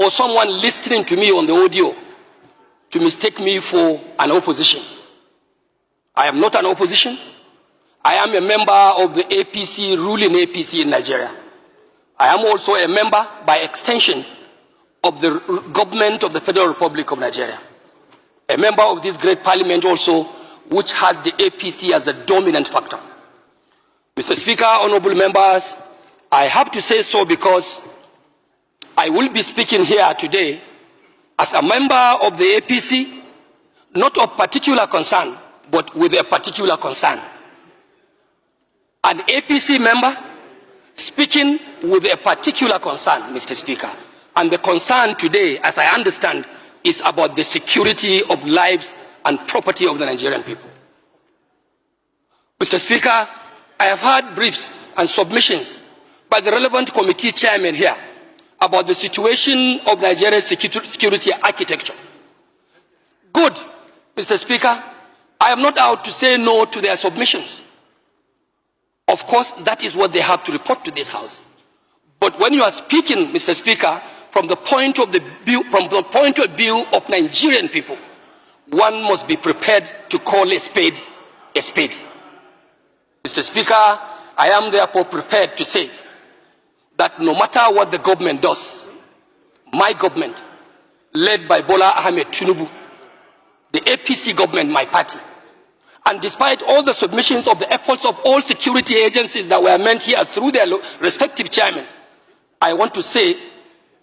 or someone listening to me on the audio to mistake me for an opposition. I am not an opposition. I am a member of the APC, ruling APC in Nigeria. I am also a member, by extension, of the government of the Federal Republic of Nigeria. A member of this great parliament also, which has the APC as a dominant factor. Mr. Speaker, honorable members, I have to say so because I will be speaking here today as a member of the APC, not of particular concern, but with a particular concern. An APC member speaking with a particular concern, Mr. Speaker. And the concern today, as I understand, is about the security of lives and property of the Nigerian people. Mr. Speaker, I have heard briefs and submissions by the relevant committee chairman here about the situation of Nigeria's security architecture. Good, Mr. Speaker. I am not out to say no to their submissions. Of course, that is what they have to report to this House. But when you are speaking, Mr. Speaker, from the point of view of Nigerian people, one must be prepared to call a spade a spade. Mr. Speaker, I am therefore prepared to say that no matter what the government does, my government, led by Bola Ahmed Tinubu, the APC government, my party, and despite all the submissions of the efforts of all security agencies that were meant here through their respective chairmen, I want to say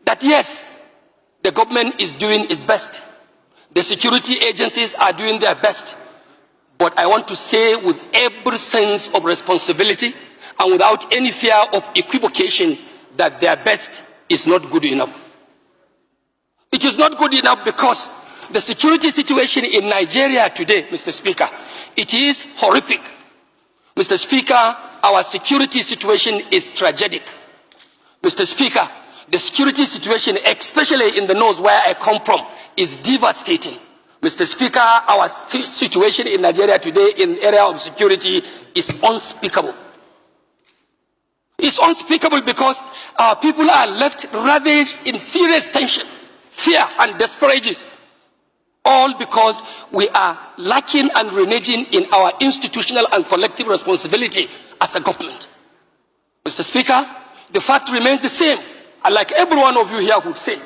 that yes, the government is doing its best. The security agencies are doing their best. But I want to say with every sense of responsibility and without any fear of equivocation that their best is not good enough. It is not good enough because the security situation in Nigeria today, Mr. Speaker, it is horrific. Mr. Speaker, our security situation is tragic. Mr. Speaker, the security situation, especially in the north where I come from, is devastating. Mr. Speaker, our situation in Nigeria today in the area of security is unspeakable. It's unspeakable because our people are left ravaged in serious tension, fear and desperations, all because we are lacking and reneging in our institutional and collective responsibility as a government. Mr. Speaker, the fact remains the same, and like every one of you here would say,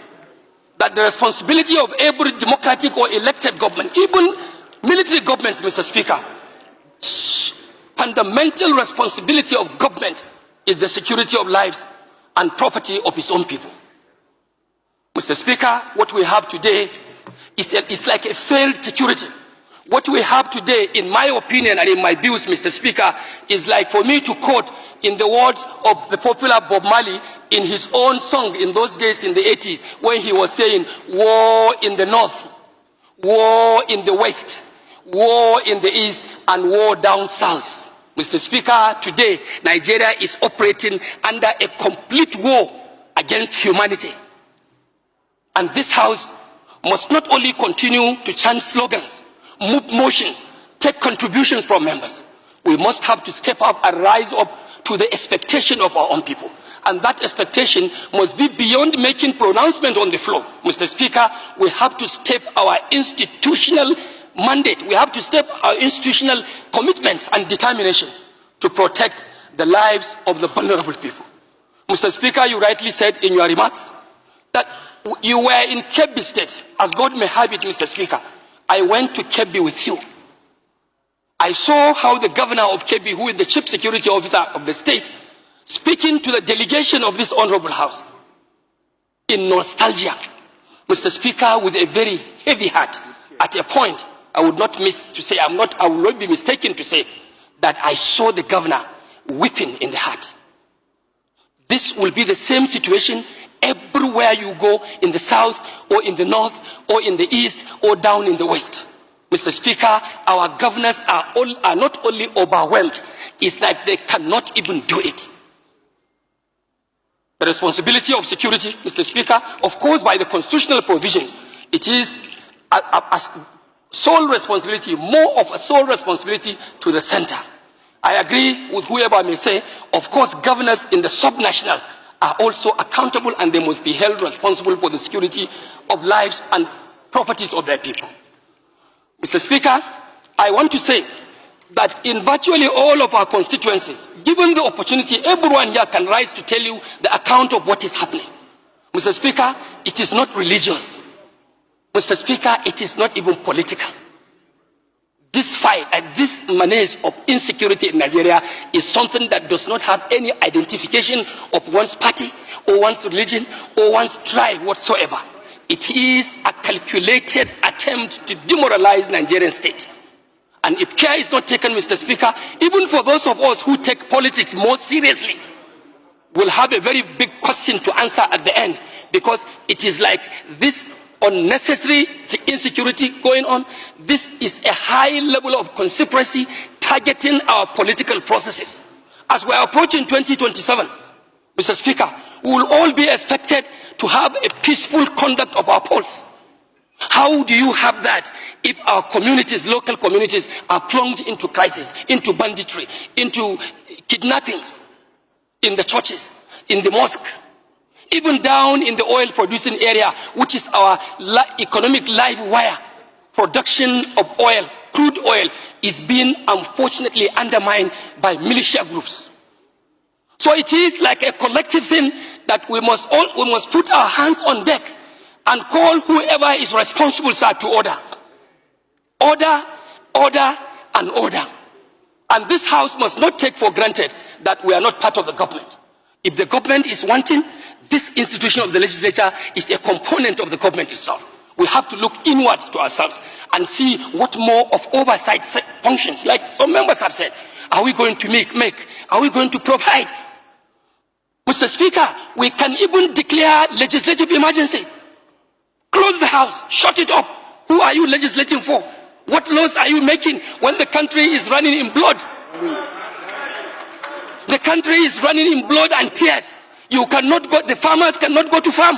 that the responsibility of every democratic or elected government, even military governments, Mr. Speaker, fundamental responsibility of government is the security of lives and property of its own people. Mr. Speaker, what we have today is like a failed security. What we have today, in my opinion and in my views, Mr. Speaker, is like for me to quote in the words of the popular Bob Marley in his own song in those days in the 80s, when he was saying, war in the north, war in the west, war in the east, and war down south. Mr. Speaker, today, Nigeria is operating under a complete war against humanity. And this House must not only continue to chant slogans, move motions, take contributions from members. We must have to step up and rise up to the expectation of our own people. And that expectation must be beyond making pronouncement on the floor. Mr. Speaker, we have to step our institutional mandate. We have to step our institutional commitment and determination to protect the lives of the vulnerable people. Mr. Speaker, you rightly said in your remarks that you were in Kebbi State. As God may have it, Mr. Speaker, I went to Kebbi with you. I saw how the governor of Kebbi, who is the chief security officer of the state, speaking to the delegation of this honorable house in nostalgia, Mr. Speaker, with a very heavy heart. At a point, I would not miss to say, I will not be mistaken to say that I saw the governor weeping in the heart. This will be the same situation everywhere you go, in the south or in the north or in the east or down in the west. Mr. Speaker, our governors are not only overwhelmed, it's like they cannot even do it. The responsibility of security, Mr. Speaker, of course, by the constitutional provisions, it is a sole responsibility, more of a sole responsibility to the center. I agree with whoever may say, of course, governors in the subnationals are also accountable, and they must be held responsible for the security of lives and properties of their people. Mr. Speaker, I want to say that in virtually all of our constituencies, given the opportunity, everyone here can rise to tell you the account of what is happening. Mr. Speaker, it is not religious. Mr. Speaker, it is not even political. This fight and this menace of insecurity in Nigeria is something that does not have any identification of one's party or one's religion or one's tribe whatsoever. It is a calculated attempt to demoralize Nigerian state. And if care is not taken, Mr. Speaker, even for those of us who take politics more seriously, we'll have a very big question to answer at the end, because it is like this unnecessary insecurity going on. This is a high level of conspiracy targeting our political processes. As we are approaching 2027, Mr. Speaker, we will all be expected to have a peaceful conduct of our polls. How do you have that if our communities, local communities, are plunged into crisis, into banditry, into kidnappings in the churches, in the mosque, even down in the oil producing area, which is our economic live wire? Production of oil, crude oil, is being unfortunately undermined by militia groups. So it is like a collective thing that we must put our hands on deck and call whoever is responsible, sir, to order. Order, order, and order. And this House must not take for granted that we are not part of the government. If the government is wanting, this institution of the legislature is a component of the government itself. We have to look inward to ourselves and see what more of oversight functions, like some members have said, are we going to make? Are we going to provide? Mr. Speaker, we can even declare legislative emergency. Close the House, shut it up. Who are you legislating for? What laws are you making when the country is running in blood? The country is running in blood and tears. You cannot go, the farmers cannot go to farm.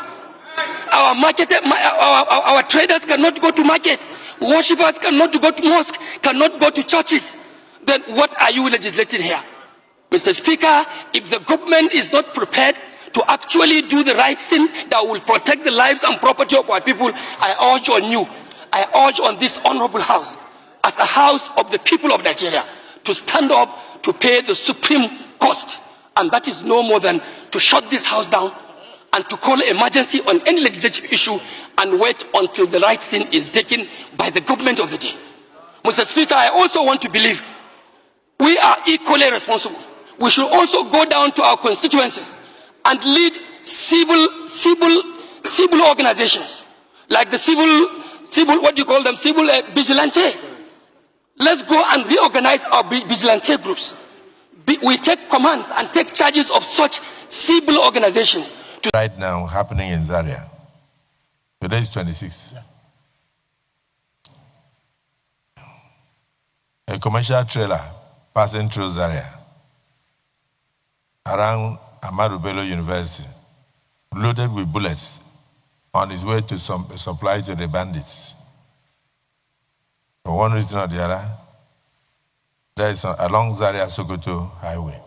Our traders cannot go to market. Worshippers cannot go to mosque, cannot go to churches. Then what are you legislating here? Mr. Speaker, if the government is not prepared to actually do the right thing that will protect the lives and property of our people, I urge on you, I urge on this honorable House, as a House of the people of Nigeria, to stand up to pay the supreme cost. And that is no more than to shut this House down and to call emergency on any legislative issue and wait until the right thing is taken by the government of the day. Mr. Speaker, I also want to believe we are equally responsible. We should also go down to our constituencies and lead civil organizations, like the civil, what do you call them, civil vigilante. Let's go and reorganize our vigilante groups. We take commands and take charges of such civil organizations. Right now, happening in Zaria. Today is 26. Yeah. A commercial trailer passing through Zaria around Ahmadu Bello University, loaded with bullets, on his way to supply to the bandits. For one reason or the other, there is along Zaria Sokoto Highway.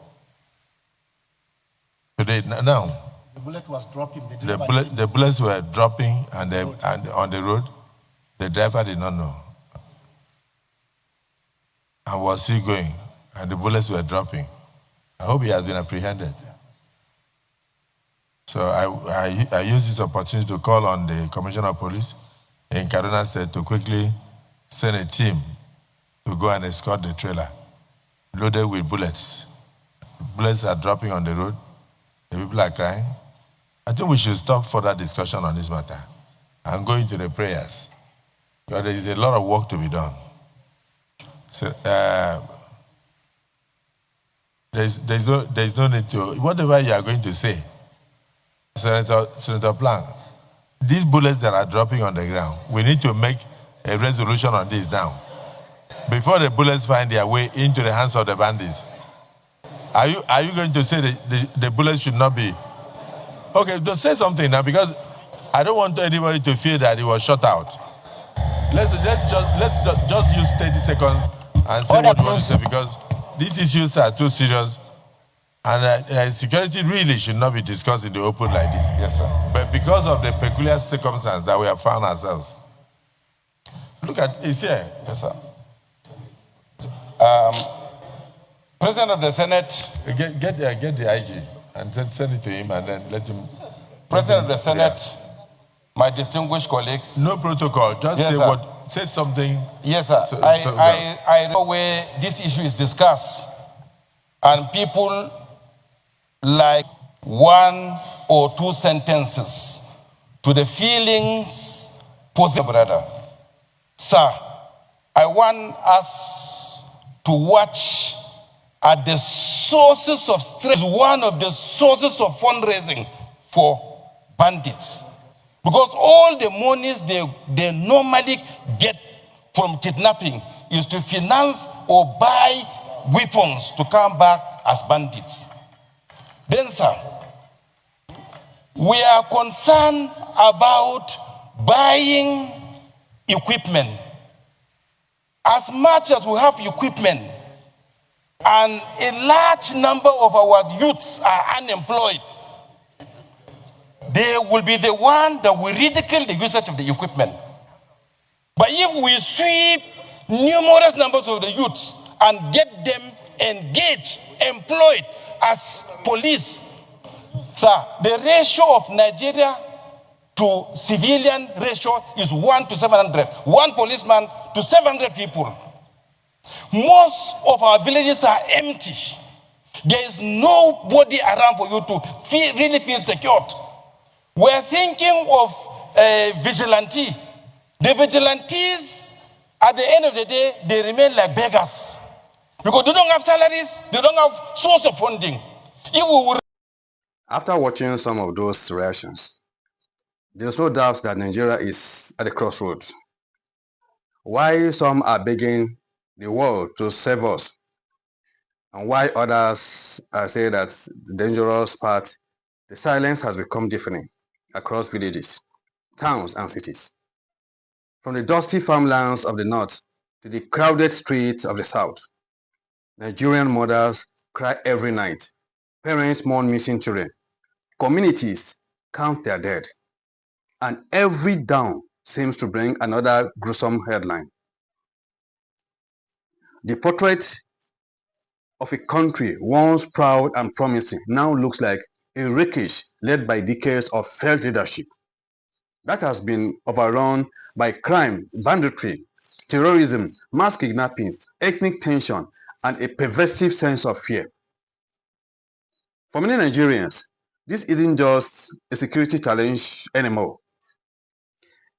Today, now, the bullet was dropping. The bullets were dropping and on the road. The driver did not know and was still going, and the bullets were dropping. I hope he has been apprehended. Yeah. So I use this opportunity to call on the Commissioner of Police in Kaduna State to quickly send a team to go and escort the trailer loaded with bullets. Bullets are dropping on the road. The people are crying. I think we should stop further discussion on this matter and go into the prayers, because there is a lot of work to be done. So, there's no need to, whatever you are going to say, Senator Plank, these bullets that are dropping on the ground, we need to make a resolution on this now, before the bullets find their way into the hands of the bandits. Are you going to say that the bullets should not be? Okay, don't say something now, because I don't want anybody to feel that it was shot out. Let's just use 30 seconds and say what you want to say, because these issues are too serious And security really should not be discussed in the open like this. Yes, sir. But because of the peculiar circumstance that we have found ourselves, look at it's here. Yes, sir. President of the Senate. Get the IG and send it to him and then let him. President of the Senate, my distinguished colleagues. No protocol. Just yes, say something. Yes, sir. I know where this issue is discussed, and people like one or two sentences to the feelings possible, brother. Sir, I want us to watch at the sources of stress, one of the sources of fundraising for bandits. Because all the monies they normally get from kidnapping is to finance or buy weapons to come back as bandits. Then, sir, we are concerned about buying equipment. As much as we have equipment, and a large number of our youths are unemployed, they will be the one that will ridicule the usage of the equipment. But if we sweep numerous numbers of the youths and get them engaged, employed as police, sir, the ratio of Nigeria to civilian ratio is 1 to 700. One policeman to 700 people. Most of our villages are empty. There is nobody around for you to really feel secured. We're thinking of a vigilante. The vigilantes, at the end of the day, they remain like beggars. Because they don't have salaries, they don't have source of funding. After watching some of those reactions, there's no doubt that Nigeria is at a crossroads. Why some are begging the world to save us, and why others are saying that the dangerous part, the silence has become deafening across villages, towns, and cities. From the dusty farmlands of the north to the crowded streets of the south, Nigerian mothers cry every night. Parents mourn missing children. Communities count their dead. And every dawn seems to bring another gruesome headline. The portrait of a country once proud and promising now looks like a wreckage led by decades of failed leadership that has been overrun by crime, banditry, terrorism, mass kidnappings, ethnic tension, and a pervasive sense of fear. For many Nigerians, this isn't just a security challenge anymore.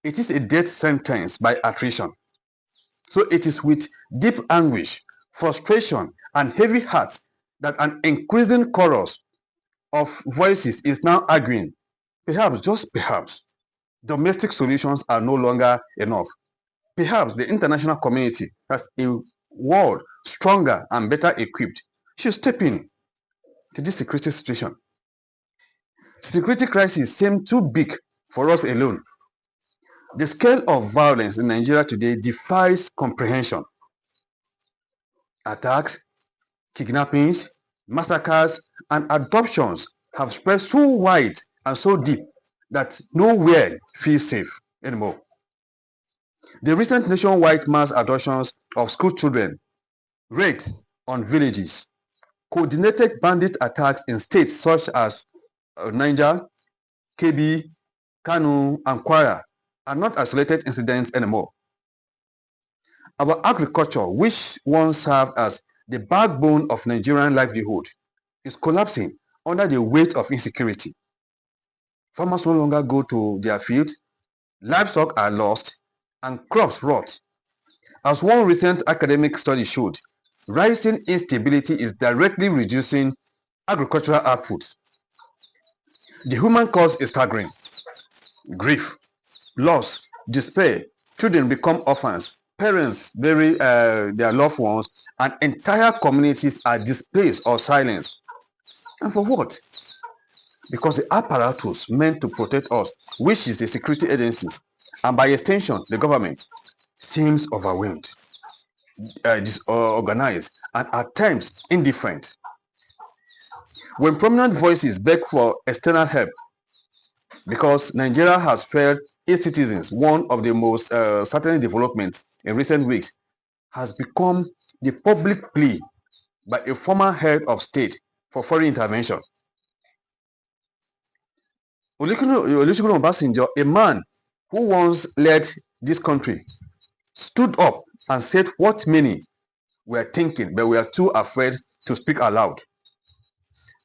It is a death sentence by attrition. So it is with deep anguish, frustration, and heavy hearts that an increasing chorus of voices is now arguing, perhaps, just perhaps, domestic solutions are no longer enough. Perhaps the international community, as a world stronger and better equipped, should step in to this security situation. Security crisis seems too big for us alone. The scale of violence in Nigeria today defies comprehension. Attacks, kidnappings, massacres, and adoptions have spread so wide and so deep that nowhere feels safe anymore. The recent nationwide mass adoptions of school children, raids on villages, coordinated bandit attacks in states such as Niger, Kebbi, Kano, and Kwara are not isolated incidents anymore. Our agriculture, which once served as the backbone of Nigerian livelihood, is collapsing under the weight of insecurity. Farmers no longer go to their field, livestock are lost, and crops rot. As one recent academic study showed, rising instability is directly reducing agricultural output. The human cost is staggering. Grief, loss, despair, children become orphans, parents bury their loved ones, and entire communities are displaced or silenced. And for what? Because the apparatus meant to protect us, which is the security agencies, and by extension, the government, seems overwhelmed, disorganized, and at times indifferent. When prominent voices beg for external help because Nigeria has failed its citizens, one of the most certain developments in recent weeks has become the public plea by a former head of state for foreign intervention. Olusegun Obasanjo, a man who once led this country, stood up and said what many were thinking but were too afraid to speak aloud.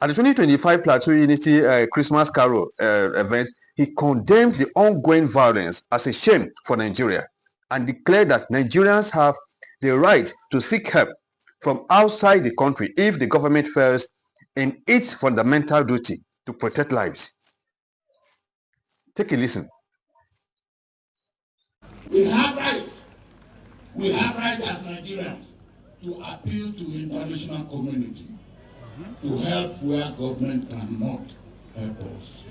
At the 2025 Plateau Unity Christmas Carol event, he condemned the ongoing violence as a shame for Nigeria and declared that Nigerians have the right to seek help from outside the country if the government fails in its fundamental duty to protect lives. Take a listen. We have right as Nigerians to appeal to the international community to help where government cannot help us.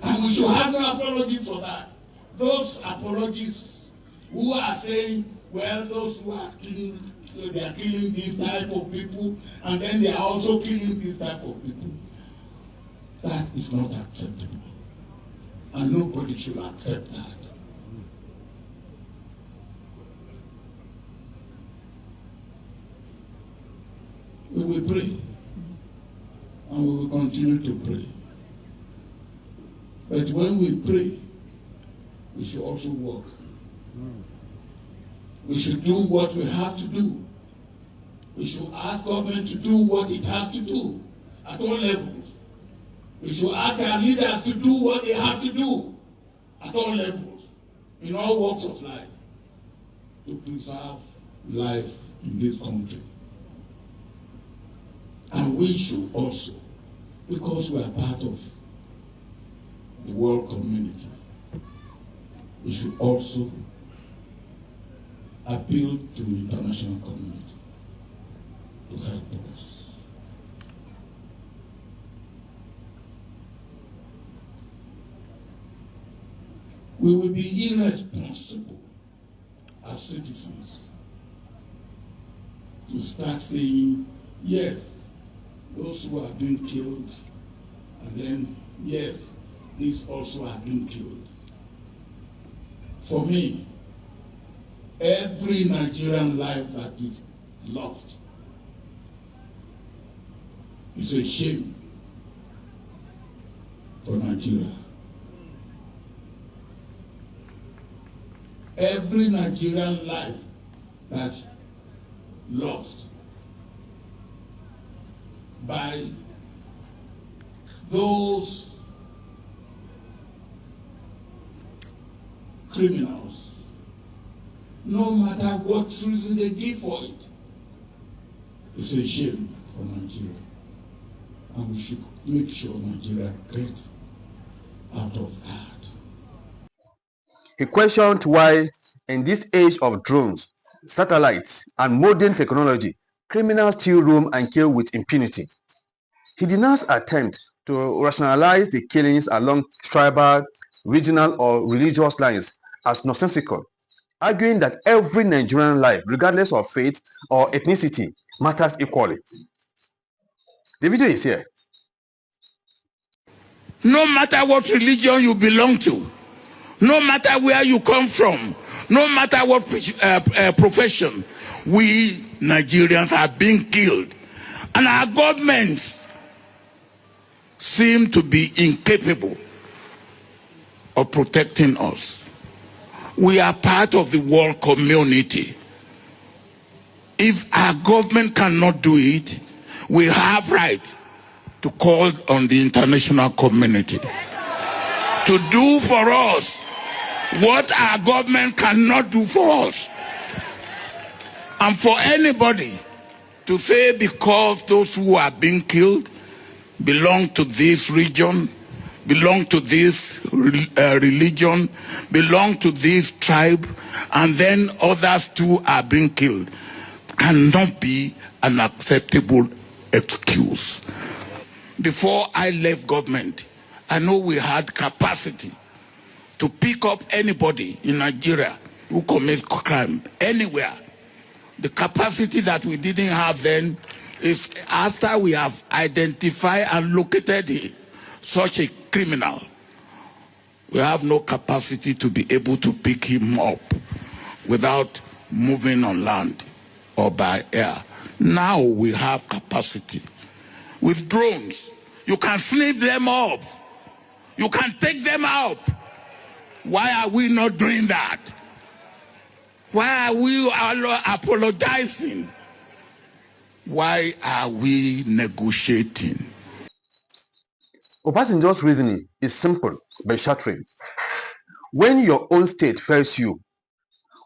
And we should have no apologies for that. Those apologies who are saying, well, those who are killing, they are killing this type of people, and then they are also killing this type of people. That is not acceptable. And nobody should accept that. We will pray, and we will continue to pray. But when we pray, we should also work. We should do what we have to do. We should ask government to do what it has to do at all levels. We should ask our leaders to do what they have to do at all levels, in all walks of life, to preserve life in this country. And we should also, because we are part of the world community, we should also appeal to the international community to help us. We will be irresponsible as citizens to start saying, yes, those who are being killed, and then, yes, these also are being killed. For me, every Nigerian life that is lost is a shame for Nigeria. Every Nigerian life that's lost by those criminals, no matter what reason they give for it, it's a shame for Nigeria. And we should make sure Nigeria gets out of that. He questioned why, in this age of drones, satellites, and modern technology, criminals still roam and kill with impunity. He denounced attempts to rationalize the killings along tribal, regional, or religious lines as nonsensical, arguing that every Nigerian life, regardless of faith or ethnicity, matters equally. The video is here. No matter what religion you belong to, no matter where you come from, no matter what profession, we Nigerians are being killed. And our governments seem to be incapable of protecting us. We are part of the world community. If our government cannot do it, we have right to call on the international community to do for us what our government cannot do for us. And for anybody to say because those who are being killed belong to this region, belong to this religion, belong to this tribe, and then others too are being killed, cannot be an acceptable excuse. Before I left government, I know we had capacity to pick up anybody in Nigeria who commits crime anywhere. The capacity that we didn't have then If after we have identified and located such a criminal, we have no capacity to be able to pick him up without moving on land or by air. Now we have capacity. With drones, you can sniff them up. You can take them out. Why are we not doing that? Why are we apologizing? Why are we negotiating? Obasanjo's reasoning is simple but shattering. When your own state fails you,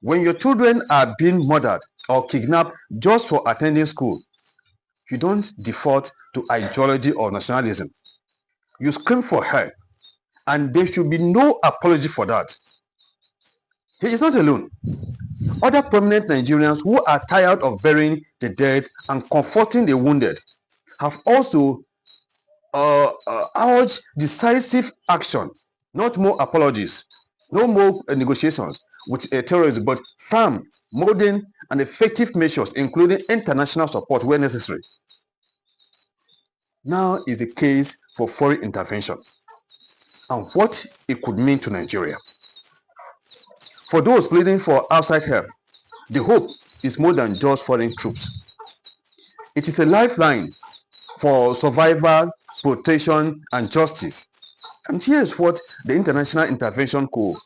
when your children are being murdered or kidnapped just for attending school, you don't default to ideology or nationalism. You scream for help, and there should be no apology for that. He is not alone. Other prominent Nigerians who are tired of burying the dead and comforting the wounded have also urged decisive action, not more apologies, no more negotiations with terrorism, but firm, modern, and effective measures, including international support where necessary. Now is the case for foreign intervention and what it could mean to Nigeria. For those pleading for outside help, the hope is more than just foreign troops. It is a lifeline for survival, protection, and justice. And here's what the international intervention could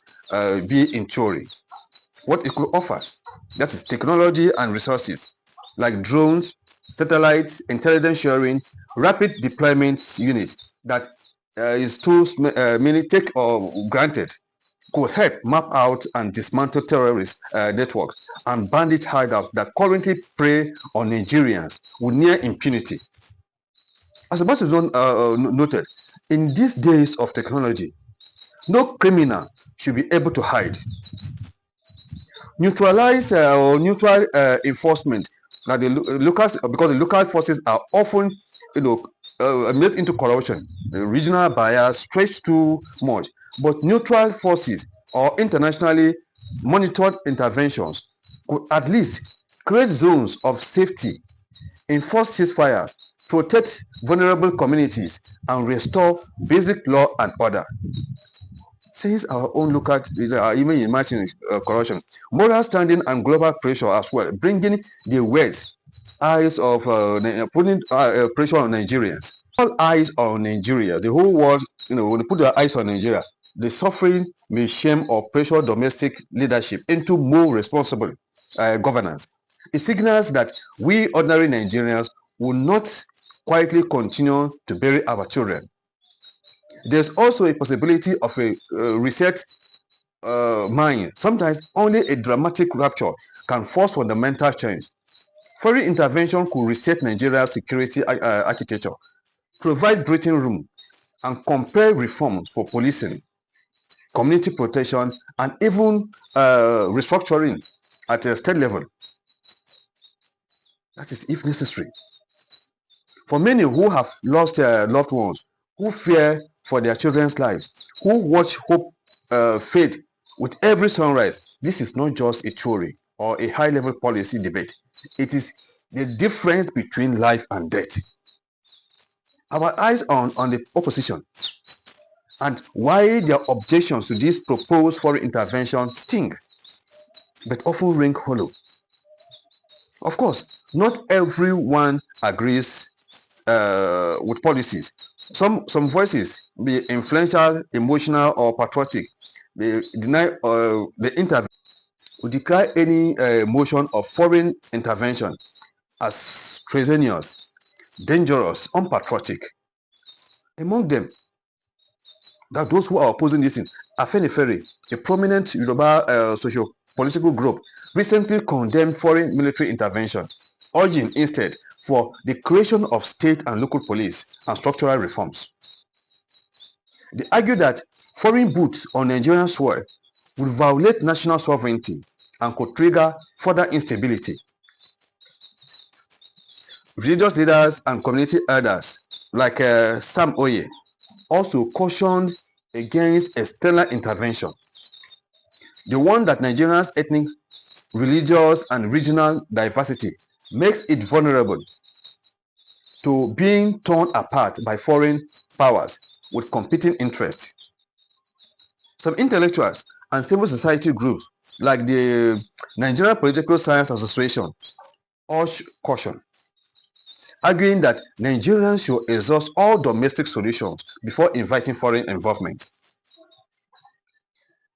be in theory. What it could offer, that is technology and resources like drones, satellites, intelligence sharing, rapid deployment units that is too many take or granted, could help map out and dismantle terrorist networks and bandit hideouts that currently prey on Nigerians with near impunity. As Obasanjo noted, in these days of technology, no criminal should be able to hide. Neutralize or neutral enforcement that the locals, because the local forces are often, made into corruption. The regional bias stretched too much, but neutral forces or internationally monitored interventions could at least create zones of safety, enforce ceasefires, protect vulnerable communities, and restore basic law and order. Since our own local, even imagine corruption, moral standing and global pressure as well, bringing the West eyes of putting pressure on Nigerians. All eyes on Nigeria, the whole world, when they put their eyes on Nigeria, the suffering may shame or pressure domestic leadership into more responsible governance. It signals that we ordinary Nigerians will not quietly continue to bury our children. There's also a possibility of a reset mind. Sometimes only a dramatic rupture can force fundamental change. Foreign intervention could reset Nigeria's security architecture, provide breathing room, and compare reforms for policing, community protection, and even restructuring at a state level. That is if necessary. For many who have lost their loved ones, who fear for their children's lives, who watch hope fade with every sunrise, this is not just a theory or a high-level policy debate. It is the difference between life and death. Our eyes are on the opposition and why their objections to this proposed foreign intervention sting, but often ring hollow. Of course, not everyone agrees with policies. Some voices, be influential, emotional, or patriotic, they deny the intervention, will decry any motion of foreign intervention as treasonous, dangerous, unpatriotic. Among them, that those who are opposing this thing, Afenifere, a prominent Yoruba socio-political group, recently condemned foreign military intervention, urging instead for the creation of state and local police and structural reforms. They argue that foreign boots on Nigerian soil would violate national sovereignty and could trigger further instability. Religious leaders and community elders like Sam Oye also cautioned against external intervention. They warned that Nigeria's ethnic, religious, and regional diversity makes it vulnerable to being torn apart by foreign powers with competing interests. Some intellectuals and civil society groups, like the Nigerian Political Science Association, urge caution, arguing that Nigerians should exhaust all domestic solutions before inviting foreign involvement.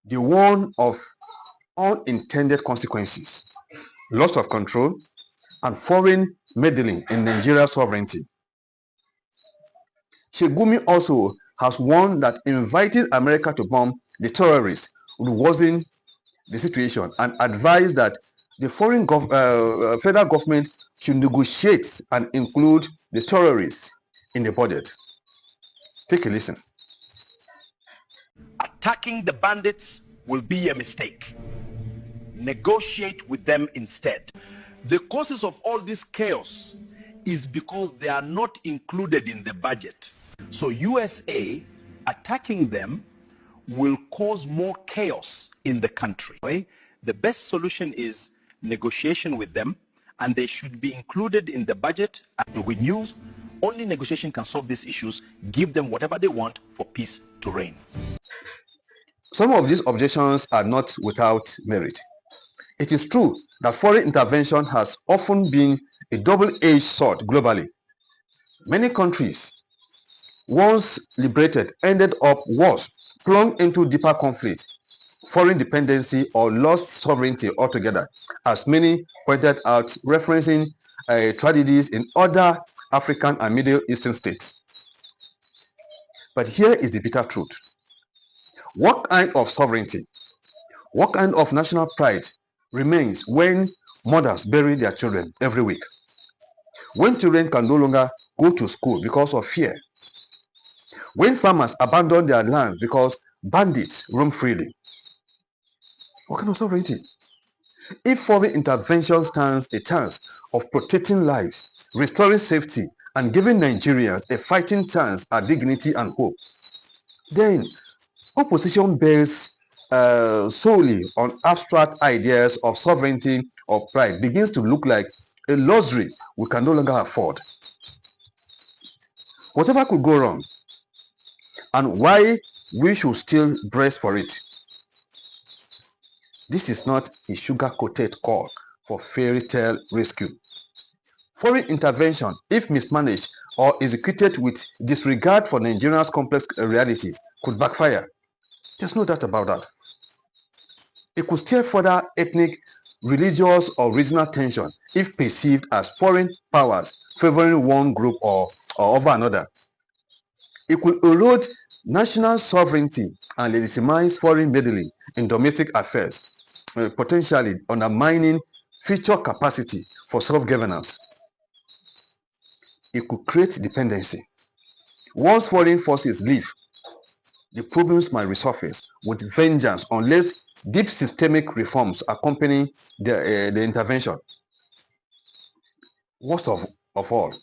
They warn of unintended consequences, loss of control, and foreign meddling in Nigeria's sovereignty. Shegumi also has warned that inviting America to bomb the terrorists would worsen the situation and advised that the federal government should negotiate and include the terrorists in the budget. Take a listen. Attacking the bandits will be a mistake. Negotiate with them instead. The causes of all this chaos is because they are not included in the budget. So USA attacking them will cause more chaos in the country. The best solution is negotiation with them, and they should be included in the budget. And with news, only negotiation can solve these issues. Give them whatever they want for peace to reign. Some of these objections are not without merit. It is true that foreign intervention has often been a double-edged sword globally. Many countries, once liberated, ended up worse, plunged into deeper conflict, foreign dependency, or lost sovereignty altogether, as many pointed out, referencing tragedies in other African and Middle Eastern states. But here is the bitter truth. What kind of sovereignty, what kind of national pride remains when mothers bury their children every week? When children can no longer go to school because of fear? When farmers abandon their land because bandits roam freely? What kind of sovereignty? If foreign intervention stands a chance of protecting lives, restoring safety, and giving Nigerians a fighting chance at dignity and hope, then opposition based solely on abstract ideas of sovereignty or pride begins to look like a luxury we can no longer afford. Whatever could go wrong, and why we should still brace for it. This is not a sugar-coated call for fairy tale rescue. Foreign intervention, if mismanaged or executed with disregard for Nigeria's complex realities, could backfire. There's no doubt about that. It could stir further ethnic, religious, or regional tension if perceived as foreign powers favoring one group or over another. It could erode national sovereignty and legitimize foreign meddling in domestic affairs, potentially undermining future capacity for self-governance. It could create dependency. Once foreign forces leave, the problems might resurface with vengeance unless deep systemic reforms accompany the intervention. Worst of all,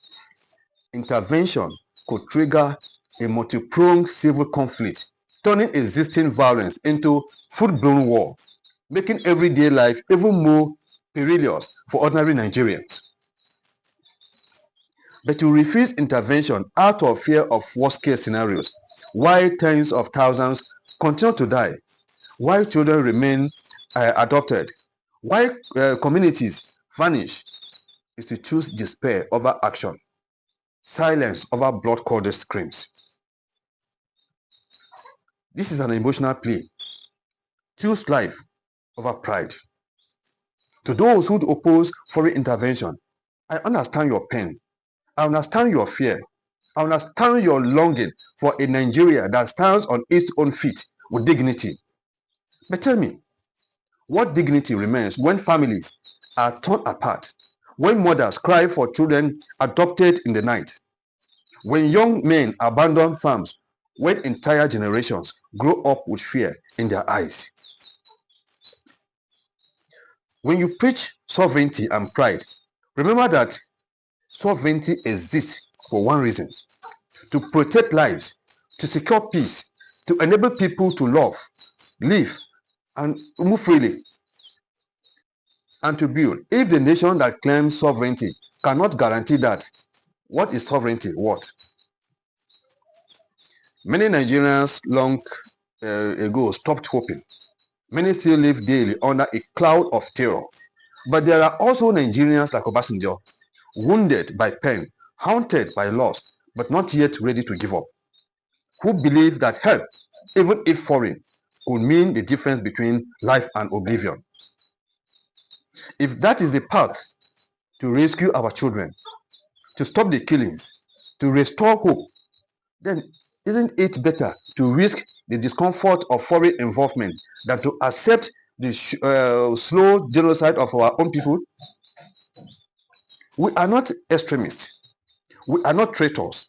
intervention could trigger a multi-pronged civil conflict, turning existing violence into full-blown war, making everyday life even more perilous for ordinary Nigerians. But to refuse intervention out of fear of worst-case scenarios, while tens of thousands continue to die, while children remain adopted, while communities vanish, is to choose despair over action, silence over blood-curdled screams. This is an emotional plea. Choose life over pride. To those who oppose foreign intervention, I understand your pain. I understand your fear. I understand your longing for a Nigeria that stands on its own feet with dignity. But tell me, what dignity remains when families are torn apart, when mothers cry for children adopted in the night, when young men abandon farms, when entire generations grow up with fear in their eyes? When you preach sovereignty and pride, remember that sovereignty exists for one reason: to protect lives, to secure peace, to enable people to love, live, and move freely, and to build. If the nation that claims sovereignty cannot guarantee that, What is sovereignty? What? Many Nigerians long ago stopped hoping. Many still live daily under a cloud of terror. But there are also Nigerians like Obasanjo, wounded by pain, haunted by loss, but not yet ready to give up, who believe that help, even if foreign, could mean the difference between life and oblivion. If that is the path to rescue our children, to stop the killings, to restore hope, then isn't it better to risk the discomfort of foreign involvement than to accept the slow genocide of our own people? We are not extremists. We are not traitors.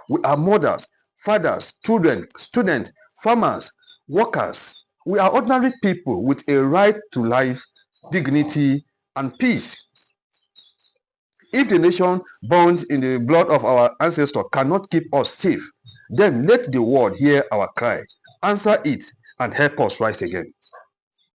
We are mothers, fathers, children, students, farmers, workers. We are ordinary people with a right to life, dignity, and peace. If the nation burns in the blood of our ancestors cannot keep us safe, then let the world hear our cry, answer it, and help us rise again.